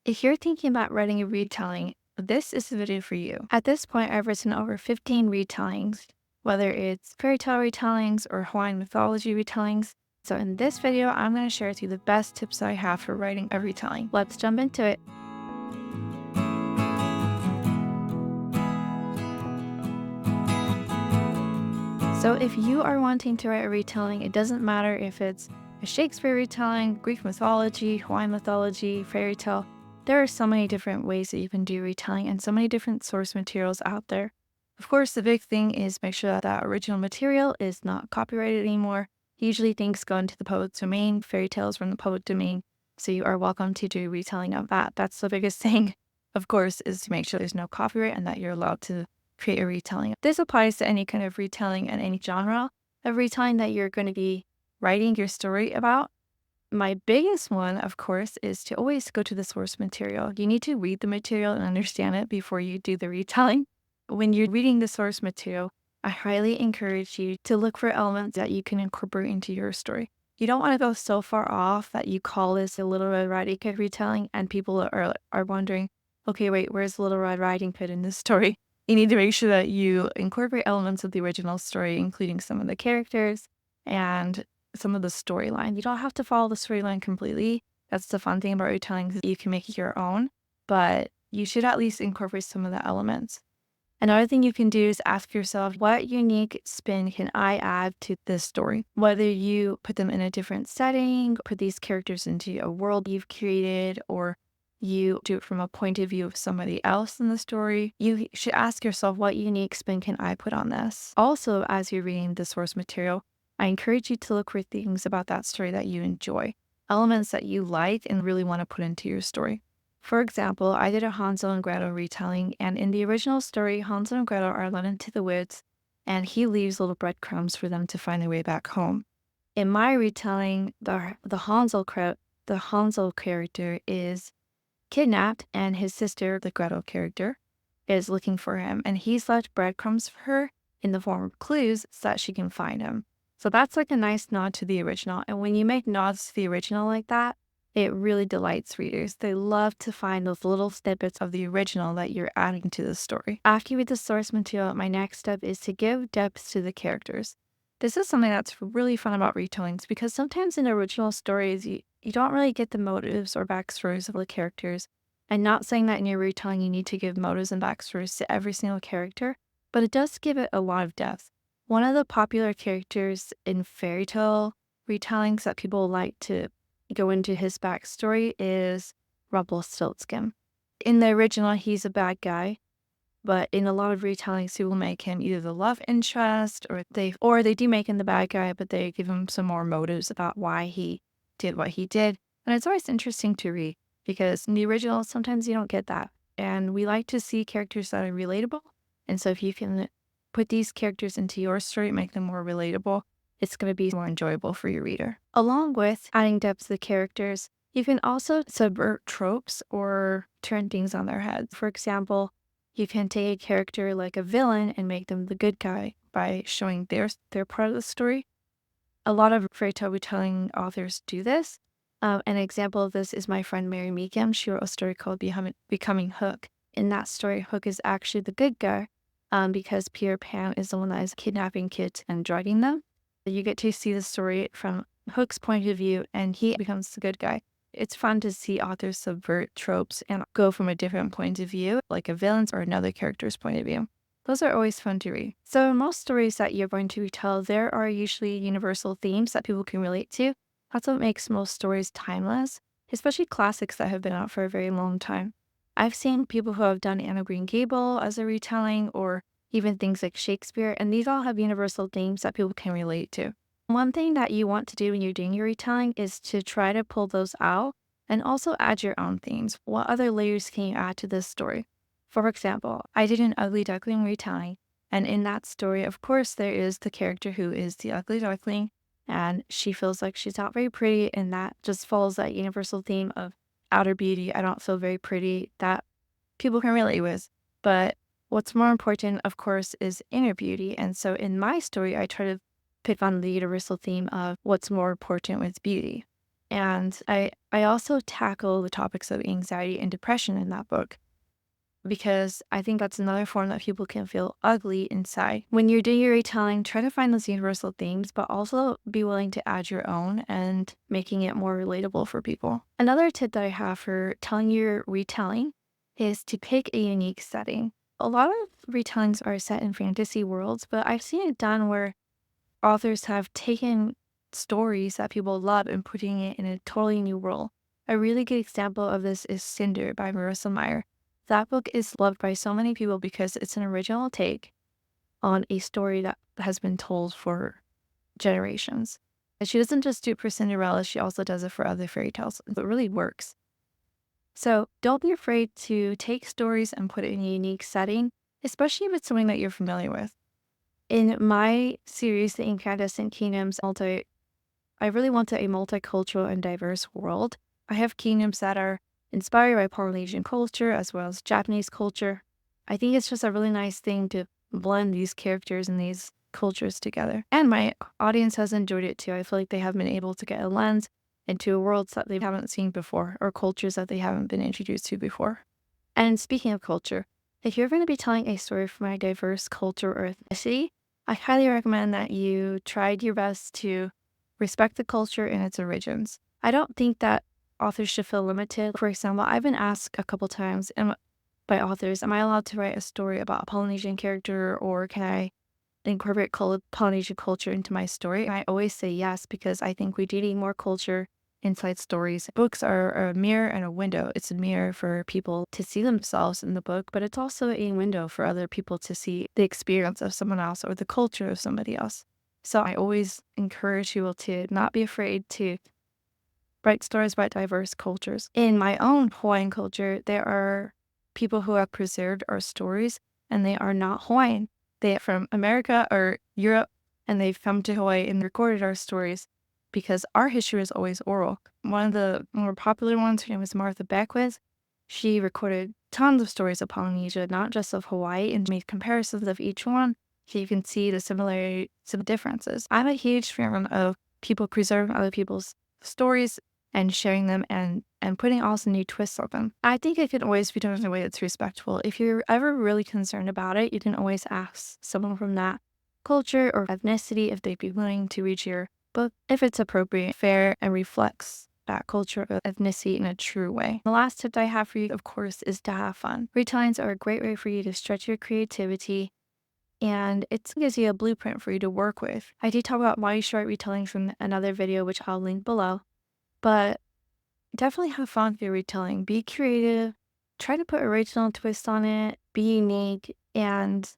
If you're thinking about writing a retelling, this is the video for you. At this point, I've written over 15 retellings, whether it's fairy tale retellings or Hawaiian mythology retellings. So in this video, I'm going to share with you the best tips I have for writing a retelling. Let's jump into it. So if you are wanting to write a retelling, it doesn't matter if it's a Shakespeare retelling, Greek mythology, Hawaiian mythology, fairy tale. There are so many different ways that you can do retelling and so many different source materials out there. Of course, the big thing is make sure that original material is not copyrighted anymore. Usually things go into the public domain, fairy tales from the public domain, so you are welcome to do retelling of that. That's the biggest thing, of course, is to make sure there's no copyright and that you're allowed to create a retelling. This applies to any kind of retelling and any genre of retelling that you're going to be writing your story about. My biggest one, of course, is to always go to the source material. You need to read the material and understand it before you do the retelling. When you're reading the source material, I highly encourage you to look for elements that you can incorporate into your story. You don't want to go so far off that you call this a Little Red Riding Hood retelling and people are wondering, okay, wait, where's Little Red Riding Hood in this story? You need to make sure that you incorporate elements of the original story, including some of the characters and some of the storyline. You don't have to follow the storyline completely. That's the fun thing about retelling, you can make it your own, but you should at least incorporate some of the elements. Another thing you can do is ask yourself, what unique spin can I add to this story? Whether you put them in a different setting, put these characters into a world you've created, or you do it from a point of view of somebody else in the story, you should ask yourself, what unique spin can I put on this? Also, as you're reading the source material, I encourage you to look for things about that story that you enjoy, elements that you like and really want to put into your story. For example, I did a Hansel and Gretel retelling, and in the original story, Hansel and Gretel are led into the woods, and he leaves little breadcrumbs for them to find their way back home. In my retelling, the Hansel character is kidnapped, and his sister, the Gretel character, is looking for him, and he's left breadcrumbs for her in the form of clues so that she can find him. So that's like a nice nod to the original, and when you make nods to the original like that, it really delights readers. They love to find those little snippets of the original that you're adding to the story. After you read the source material, my next step is to give depth to the characters. This is something that's really fun about retellings because sometimes in original stories, you don't really get the motives or backstories of the characters. I'm not saying that in your retelling you need to give motives and backstories to every single character, but it does give it a lot of depth. One of the popular characters in fairy tale retellings that people like to go into his backstory is Rumpelstiltskin. In the original, he's a bad guy, but in a lot of retellings, people make him either the love interest or they do make him the bad guy, but they give him some more motives about why he did what he did. And it's always interesting to read because in the original, sometimes you don't get that. And we like to see characters that are relatable. And so if you can put these characters into your story, make them more relatable, it's going to be more enjoyable for your reader. Along with adding depth to the characters, you can also subvert tropes or turn things on their heads. For example, you can take a character like a villain and make them the good guy by showing their part of the story. A lot of fairy tale retelling authors do this. An example of this is my friend Mary Meekum. She wrote a story called Becoming Hook. In that story, Hook is actually the good guy because Peter Pan is the one that is kidnapping kids and drugging them. You get to see the story from Hook's point of view, and he becomes the good guy. It's fun to see authors subvert tropes and go from a different point of view, like a villain's or another character's point of view. Those are always fun to read. So in most stories that you're going to retell, there are usually universal themes that people can relate to. That's what makes most stories timeless, especially classics that have been out for a very long time. I've seen people who have done Anne of Green Gable as a retelling or even things like Shakespeare, and these all have universal themes that people can relate to. One thing that you want to do when you're doing your retelling is to try to pull those out and also add your own themes. What other layers can you add to this story? For example, I did an Ugly Duckling retelling, and in that story, of course, there is the character who is the ugly duckling, and she feels like she's not very pretty, and that just follows that universal theme of outer beauty. I don't feel very pretty, that people can relate with. But what's more important, of course, is inner beauty. And so in my story, I try to pick on the universal theme of what's more important with beauty. And I also tackle the topics of anxiety and depression in that book because I think that's another form that people can feel ugly inside. When you're doing your retelling, try to find those universal themes, but also be willing to add your own and making it more relatable for people. Another tip that I have for telling your retelling is to pick a unique setting. A lot of retellings are set in fantasy worlds, but I've seen it done where authors have taken stories that people love and putting it in a totally new world. A really good example of this is Cinder by Marissa Meyer. That book is loved by so many people because it's an original take on a story that has been told for generations. And she doesn't just do it for Cinderella, she also does it for other fairy tales. It really works. So don't be afraid to take stories and put it in a unique setting, especially if it's something that you're familiar with. In my series, The Incandescent Kingdoms, I really wanted a multicultural and diverse world. I have kingdoms that are inspired by Polynesian culture as well as Japanese culture. I think it's just a really nice thing to blend these characters and these cultures together. And my audience has enjoyed it too. I feel like they have been able to get a lens into worlds that they haven't seen before or cultures that they haven't been introduced to before. And speaking of culture, if you're going to be telling a story from a diverse culture or ethnicity, I highly recommend that you tried your best to respect the culture and its origins. I don't think that authors should feel limited. For example, I've been asked a couple times by authors, am I allowed to write a story about a Polynesian character or can I incorporate Polynesian culture into my story? And I always say yes because I think we do need more culture inside stories. Books are a mirror and a window. It's a mirror for people to see themselves in the book, but it's also a window for other people to see the experience of someone else or the culture of somebody else. So I always encourage people to not be afraid to write stories about diverse cultures. In my own Hawaiian culture, there are people who have preserved our stories and they are not Hawaiian. They are from America or Europe and they've come to Hawaii and recorded our stories because our history is always oral. One of the more popular ones, her name is Martha Beckwith. She recorded tons of stories of Polynesia, not just of Hawaii, and made comparisons of each one so you can see the similarities and differences. I'm a huge fan of people preserving other people's stories and sharing them and putting also new twists on them. I think it can always be done in a way that's respectful. If you're ever really concerned about it, you can always ask someone from that culture or ethnicity if they'd be willing to read your book if it's appropriate, fair, and reflects that culture or ethnicity in a true way. The last tip I have for you, of course, is to have fun. Retellings are a great way for you to stretch your creativity and it gives you a blueprint for you to work with. I do talk about why you should write retellings from another video, which I'll link below. But definitely have fun with your retelling. Be creative. Try to put original twist on it. Be unique and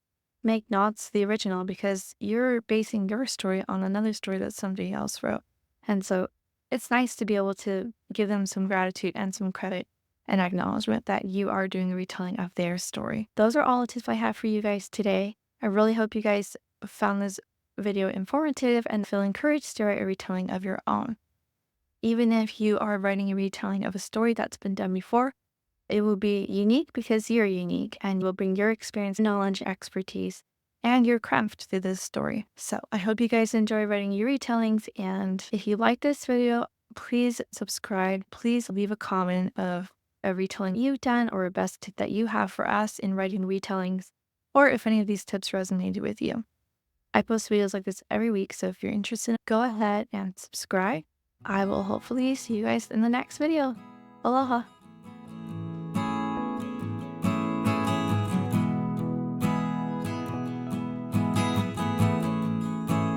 make nods to the original because you're basing your story on another story that somebody else wrote. And so it's nice to be able to give them some gratitude and some credit and acknowledgement that you are doing a retelling of their story. Those are all the tips I have for you guys today. I really hope you guys found this video informative and feel encouraged to write a retelling of your own. Even if you are writing a retelling of a story that's been done before, it will be unique because you're unique and you will bring your experience, knowledge, expertise, and your craft to this story. So I hope you guys enjoy writing your retellings. And if you like this video, please subscribe. Please leave a comment of a retelling you've done or a best tip that you have for us in writing retellings, or if any of these tips resonated with you. I post videos like this every week, so if you're interested, go ahead and subscribe. I will hopefully see you guys in the next video. Aloha!